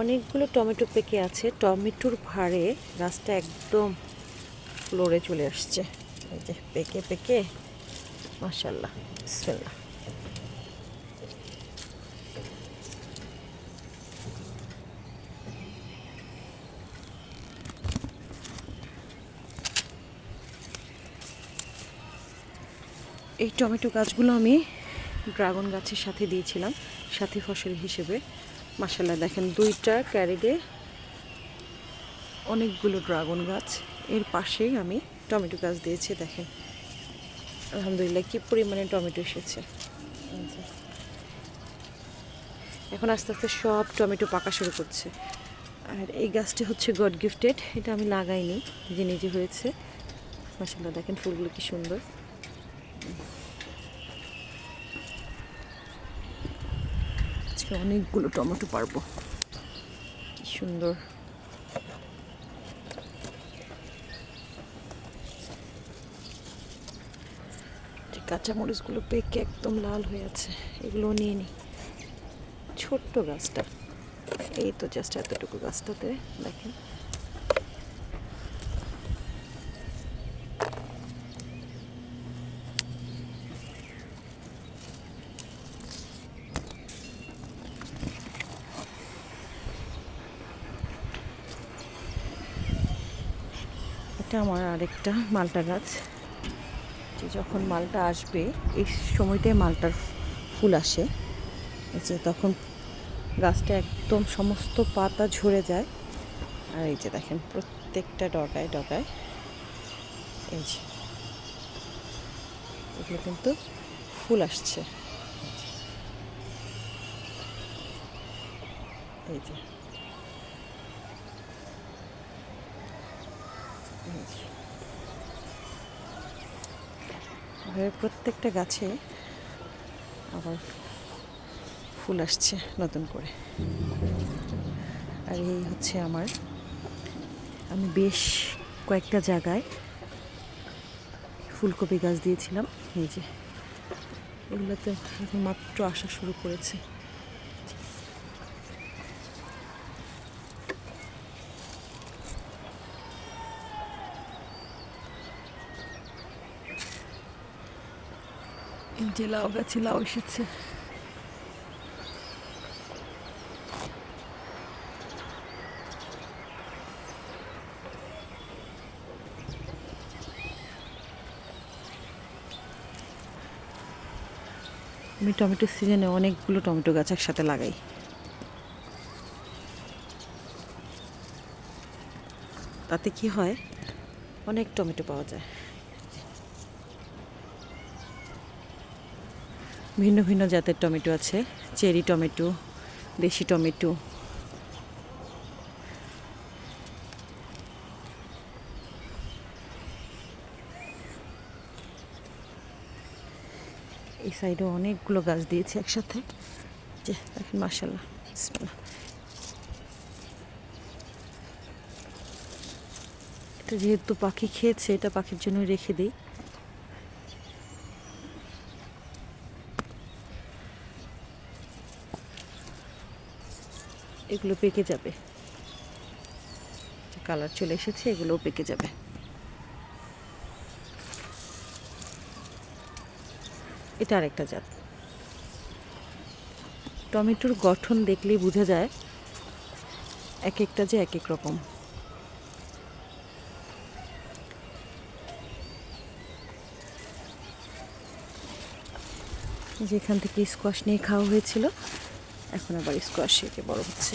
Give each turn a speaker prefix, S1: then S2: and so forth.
S1: অনেকগুলো টমেটো পেকে আছে। টমেটোর ভারে গাছটা একদম ফ্লোরে চলে আসছে। এই যে পেকে পেকে মাশাআল্লাহ, বিসমিল্লাহ। এই টমেটো গাছগুলো আমি ড্রাগন গাছের সাথে দিয়েছিলাম সাথী ফসল হিসেবে। মাশাআল্লাহ দেখেন, 2টা ক্যারেটে অনেকগুলো ড্রাগন গাছ। এর পাশেই আমি টমেটো গাছ দিয়েছি। দেখেন আলহামদুলিল্লাহ কি পরিমাণে টমেটো এসেছে। এখন আস্তে আস্তে সব টমেটো পাকা শুরু করছে। আর এই গাছটি হচ্ছে গড গিফটেড, এটা আমি লাগাইনি, নিজে নিজে হয়েছে। মাশাআল্লাহ দেখেন ফুলগুলো কি সুন্দর। আজকে অনেকগুলো টমেটো পারবো, কি সুন্দর। কাঁচামরিচগুলো পেকে একদম লাল হয়ে আছে, এগুলো নিয়ে নিই। ছোট্ট গাছটা, এই তো জাস্ট এতটুকু গাছটাতে দেখেন। এটা আমার আরেকটা মালটা গাছ। যখন মালটা আসবে এই সময়তে মালটার ফুল আসে, যে তখন গাছটা একদম সমস্ত পাতা ঝরে যায়। আর এই যে দেখেন প্রত্যেকটা ডগায় ডগায় এই যে এগুলো কিন্তু ফুল আসছে। এই যে প্রত্যেকটা গাছে আবার ফুল আসছে নতুন করে। আর এই হচ্ছে আমি বেশ কয়েকটা জায়গায় ফুলকপি গাছ দিয়েছিলাম। এই যে এগুলোতে এখন মাত্র আসা শুরু করেছে। এই যে লাউ গাছে লাউ এসেছে। আমি টমেটো সিজনে অনেকগুলো টমেটো গাছ একসাথে লাগাই। তাতে কি হয়, অনেক টমেটো পাওয়া যায়। ভিন্ন ভিন্ন জাতের টমেটো আছে, চেরি টমেটো, দেশি টমেটো। এই সাইডে অনেকগুলো গাছ দিয়েছে একসাথে। যে দেখেন মাশাআল্লাহ, বিসমিল্লাহ। এটা যেহেতু পাখি খেয়েছে, এটা পাখির জন্য রেখে দিই। এগুলো পেকে যাবে, কালার চলে এসেছে, এগুলোও পেকে যাবে। এটা আরেকটা জাত। টমেটোর গঠন দেখলেই বোঝা যায় এক একটা যে এক এক রকম। যেখান থেকে স্কোয়াশ নিয়ে খাওয়া হয়েছিল, এখন আবার স্কোয়াশ একে বড় হচ্ছে।